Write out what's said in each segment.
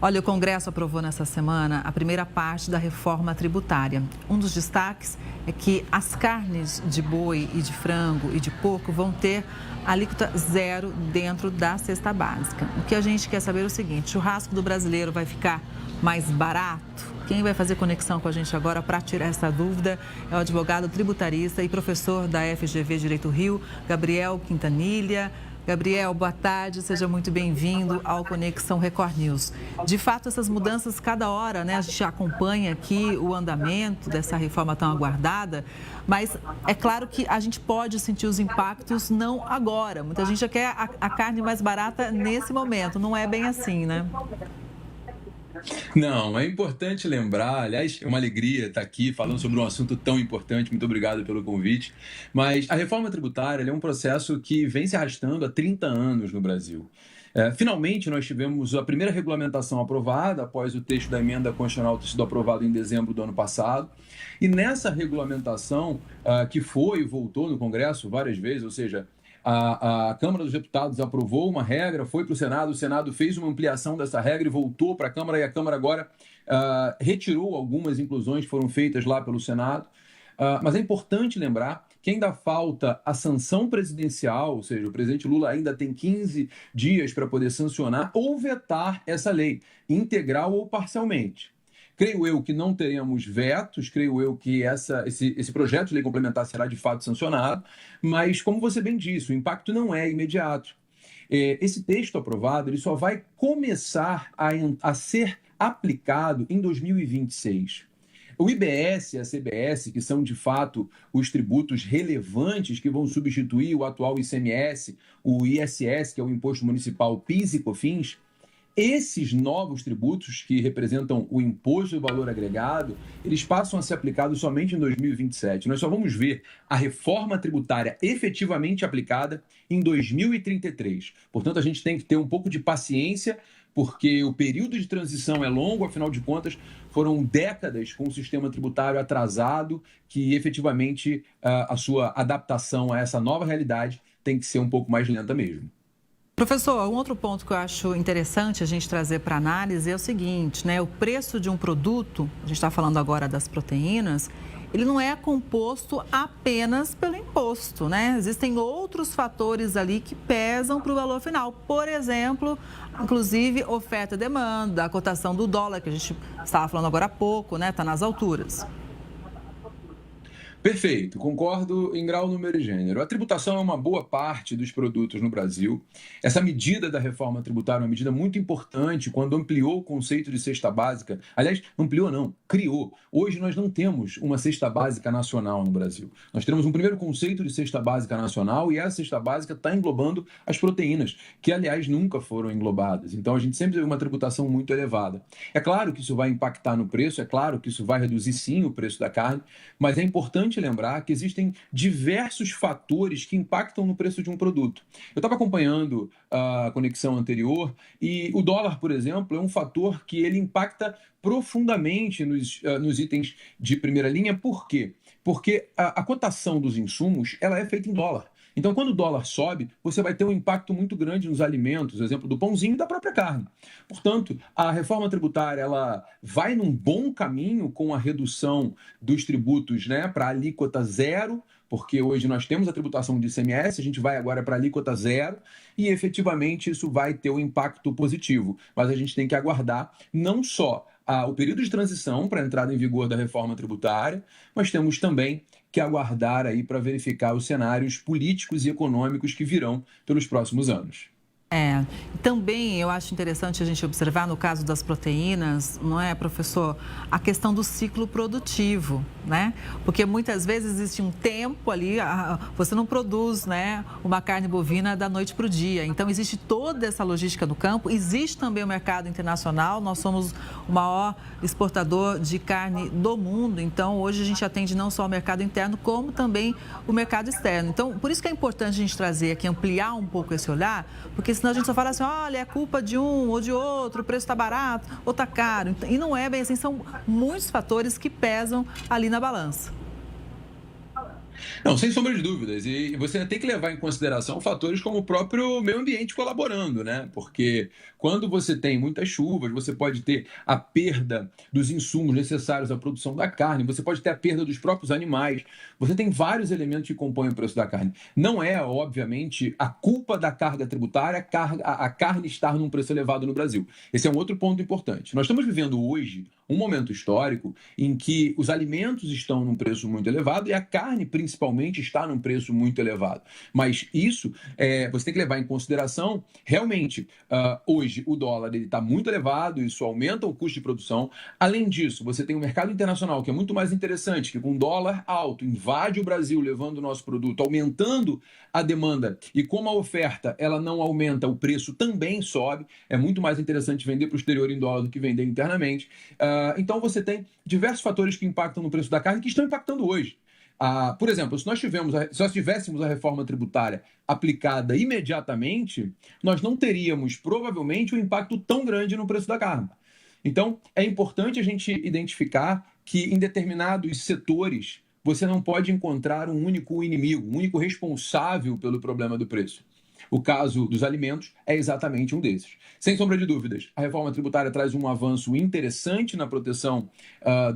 Olha, o Congresso aprovou nessa semana a primeira parte da reforma tributária. Um dos destaques é que as carnes de boi e de frango e de porco vão ter alíquota zero dentro da cesta básica. O que a gente quer saber é o seguinte: o churrasco do brasileiro vai ficar mais barato? Quem vai fazer conexão com a gente agora para tirar essa dúvida é o advogado tributarista e professor da FGV Direito Rio, Gabriel Quintanilha. Gabriel, boa tarde, seja muito bem-vindo ao Conexão Record News. De fato, essas mudanças cada hora, né? A gente acompanha aqui o andamento dessa reforma tão aguardada, mas é claro que a gente pode sentir os impactos não agora. Muita gente já quer a carne mais barata nesse momento, não é bem assim, né? Não, é importante lembrar, aliás, é uma alegria estar aqui falando sobre um assunto tão importante, muito obrigado pelo convite, mas a reforma tributária ela é um processo que vem se arrastando há 30 anos no Brasil. Finalmente, nós tivemos a primeira regulamentação aprovada após o texto da emenda constitucional ter sido aprovado em dezembro do ano passado, e nessa regulamentação, que foi e voltou no Congresso várias vezes, ou seja, a Câmara dos Deputados aprovou uma regra, foi para o Senado fez uma ampliação dessa regra e voltou para a Câmara, e a Câmara agora retirou algumas inclusões que foram feitas lá pelo Senado. Mas é importante lembrar que ainda falta a sanção presidencial, ou seja, o presidente Lula ainda tem 15 dias para poder sancionar ou vetar essa lei, integral ou parcialmente. Creio eu que não teremos vetos, creio eu que esse projeto de lei complementar será de fato sancionado, mas, como você bem disse, o impacto não é imediato. Esse texto aprovado ele só vai começar a ser aplicado em 2026. O IBS e a CBS, que são de fato os tributos relevantes que vão substituir o atual ICMS, o ISS, que é o Imposto Municipal PIS e COFINS, esses novos tributos, que representam o imposto do valor agregado, eles passam a ser aplicados somente em 2027. Nós só vamos ver a reforma tributária efetivamente aplicada em 2033. Portanto, a gente tem que ter um pouco de paciência, porque o período de transição é longo, afinal de contas, foram décadas com o sistema tributário atrasado, que efetivamente a sua adaptação a essa nova realidade tem que ser um pouco mais lenta mesmo. Professor, um outro ponto que eu acho interessante a gente trazer para análise é o seguinte, né? O preço de um produto, a gente está falando agora das proteínas, ele não é composto apenas pelo imposto, né? Existem outros fatores ali que pesam para o valor final. Por exemplo, inclusive oferta e demanda, a cotação do dólar, que a gente estava falando agora há pouco, né? Está nas alturas. Perfeito, concordo em grau, número e gênero. A tributação é uma boa parte dos produtos no Brasil. Essa medida da reforma tributária é uma medida muito importante quando ampliou o conceito de cesta básica. Aliás, ampliou não, criou. Hoje nós não temos uma cesta básica nacional no Brasil. Nós temos um primeiro conceito de cesta básica nacional e essa cesta básica está englobando as proteínas, que aliás nunca foram englobadas. Então a gente sempre teve uma tributação muito elevada. É claro que isso vai impactar no preço, é claro que isso vai reduzir sim o preço da carne, mas é importante lembrar que existem diversos fatores que impactam no preço de um produto. Eu estava acompanhando a conexão anterior e o dólar, por exemplo, é um fator que ele impacta profundamente nos itens de primeira linha. Por quê? Porque a cotação dos insumos ela é feita em dólar. Então, quando o dólar sobe, você vai ter um impacto muito grande nos alimentos, exemplo do pãozinho e da própria carne. Portanto, a reforma tributária ela vai num bom caminho com a redução dos tributos, né, para alíquota zero, porque hoje nós temos a tributação de ICMS, a gente vai agora para alíquota zero e efetivamente isso vai ter um impacto positivo. Mas a gente tem que aguardar não só o período de transição para a entrada em vigor da reforma tributária, mas temos também que aguardar aí para verificar os cenários políticos e econômicos que virão pelos próximos anos. Também eu acho interessante a gente observar no caso das proteínas, não é, professor, a questão do ciclo produtivo, né? Porque muitas vezes existe um tempo ali, você não produz, né, uma carne bovina da noite para o dia. Então existe toda essa logística no campo, existe também o mercado internacional, nós somos o maior exportador de carne do mundo, então hoje a gente atende não só o mercado interno, como também o mercado externo. Então, por isso que é importante a gente trazer aqui, ampliar um pouco esse olhar, porque senão a gente só fala assim, olha, é culpa de um ou de outro, o preço está barato ou está caro. E não é bem assim, são muitos fatores que pesam ali na balança. Não, sem sombra de dúvidas. E você tem que levar em consideração fatores como o próprio meio ambiente colaborando, né? Porque quando você tem muitas chuvas, você pode ter a perda dos insumos necessários à produção da carne, você pode ter a perda dos próprios animais. Você tem vários elementos que compõem o preço da carne. Não é, obviamente, a culpa da carga tributária a carne estar num preço elevado no Brasil. Esse é um outro ponto importante. Nós estamos vivendo hoje um momento histórico em que os alimentos estão num preço muito elevado e a carne, principalmente, está num preço muito elevado. Mas isso você tem que levar em consideração, realmente, hoje o dólar está muito elevado, isso aumenta o custo de produção. Além disso, você tem um mercado internacional que é muito mais interessante, que com dólar alto invade o Brasil, levando o nosso produto, aumentando a demanda. E como a oferta ela não aumenta, o preço também sobe. É muito mais interessante vender para o exterior em dólar do que vender internamente. Então você tem diversos fatores que impactam no preço da carne que estão impactando hoje. Por exemplo, se nós tivéssemos a reforma tributária aplicada imediatamente, nós não teríamos provavelmente um impacto tão grande no preço da carne. Então, é importante a gente identificar que em determinados setores você não pode encontrar um único inimigo, um único responsável pelo problema do preço. O caso dos alimentos é exatamente um desses. Sem sombra de dúvidas, a reforma tributária traz um avanço interessante na proteção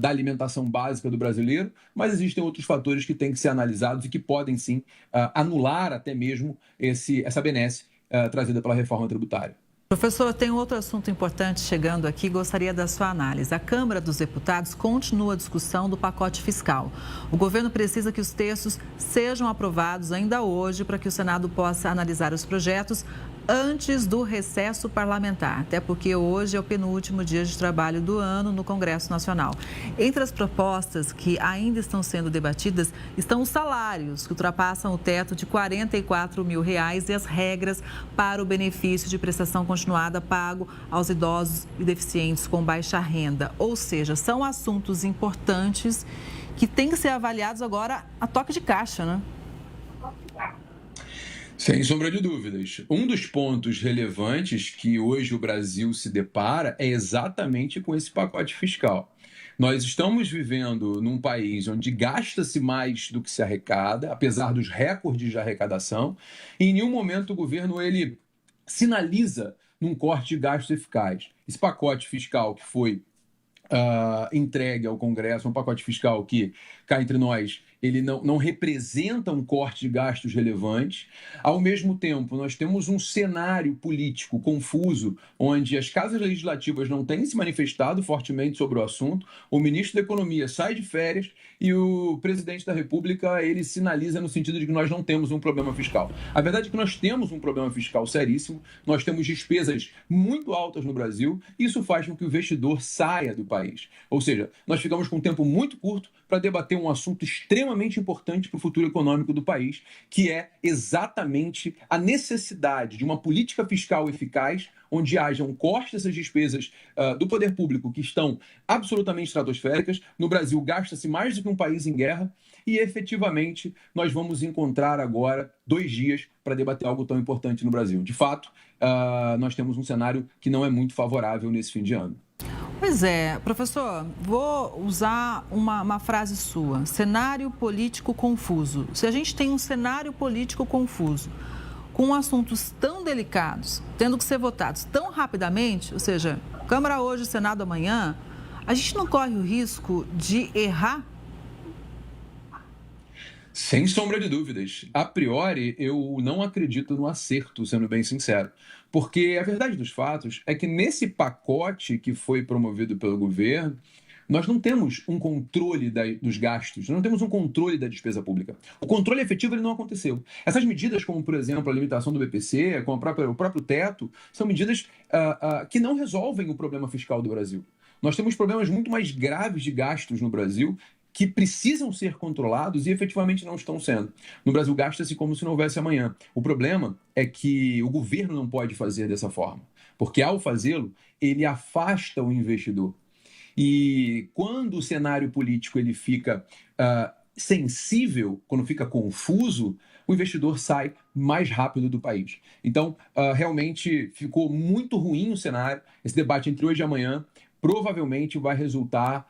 da alimentação básica do brasileiro, mas existem outros fatores que têm que ser analisados e que podem sim anular até mesmo essa benesse trazida pela reforma tributária. Professor, tem outro assunto importante chegando aqui, gostaria da sua análise. A Câmara dos Deputados continua a discussão do pacote fiscal. O governo precisa que os textos sejam aprovados ainda hoje para que o Senado possa analisar os projetos antes do recesso parlamentar, até porque hoje é o penúltimo dia de trabalho do ano no Congresso Nacional. Entre as propostas que ainda estão sendo debatidas estão os salários, que ultrapassam o teto de R$ 44 mil, e as regras para o benefício de prestação continuada pago aos idosos e deficientes com baixa renda. Ou seja, são assuntos importantes que têm que ser avaliados agora a toque de caixa, né? Sem sombra de dúvidas. Um dos pontos relevantes que hoje o Brasil se depara é exatamente com esse pacote fiscal. Nós estamos vivendo num país onde gasta-se mais do que se arrecada, apesar dos recordes de arrecadação, e em nenhum momento o governo ele sinaliza num corte de gastos eficaz. Esse pacote fiscal que foi entregue ao Congresso, um pacote fiscal que, cá entre nós, ele não representa um corte de gastos relevante. Ao mesmo tempo, nós temos um cenário político confuso, onde as casas legislativas não têm se manifestado fortemente sobre o assunto, o ministro da Economia sai de férias e o presidente da República ele sinaliza no sentido de que nós não temos um problema fiscal. A verdade é que nós temos um problema fiscal seríssimo, nós temos despesas muito altas no Brasil, e isso faz com que o investidor saia do país. Ou seja, nós ficamos com um tempo muito curto para debater um assunto extremamente importante para o futuro econômico do país, que é exatamente a necessidade de uma política fiscal eficaz, onde haja um corte dessas despesas do poder público que estão absolutamente estratosféricas. No Brasil, gasta-se mais do que um país em guerra e, efetivamente, nós vamos encontrar agora 2 dias para debater algo tão importante no Brasil. De fato, nós temos um cenário que não é muito favorável nesse fim de ano. Pois é, professor, vou usar uma frase sua, cenário político confuso. Se a gente tem um cenário político confuso, com assuntos tão delicados, tendo que ser votados tão rapidamente, ou seja, Câmara hoje, Senado amanhã, a gente não corre o risco de errar? Sem sombra de dúvidas. A priori, eu não acredito no acerto, sendo bem sincero. Porque a verdade dos fatos é que nesse pacote que foi promovido pelo governo, nós não temos um controle dos gastos, não temos um controle da despesa pública. O controle efetivo ele não aconteceu. Essas medidas, como por exemplo a limitação do BPC, como o próprio teto, são medidas que não resolvem o problema fiscal do Brasil. Nós temos problemas muito mais graves de gastos no Brasil que precisam ser controlados e efetivamente não estão sendo. No Brasil, gasta-se como se não houvesse amanhã. O problema é que o governo não pode fazer dessa forma, porque ao fazê-lo, ele afasta o investidor. E quando o cenário político ele fica sensível, quando fica confuso, o investidor sai mais rápido do país. Então, realmente ficou muito ruim o cenário. Esse debate entre hoje e amanhã provavelmente vai resultar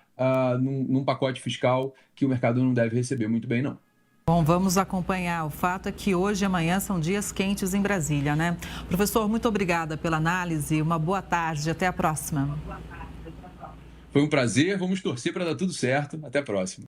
num pacote fiscal que o mercado não deve receber muito bem, não. Bom, vamos acompanhar. O fato é que hoje e amanhã são dias quentes em Brasília, né? Professor, muito obrigada pela análise. Uma boa tarde. Até a próxima. Foi um prazer. Vamos torcer para dar tudo certo. Até a próxima.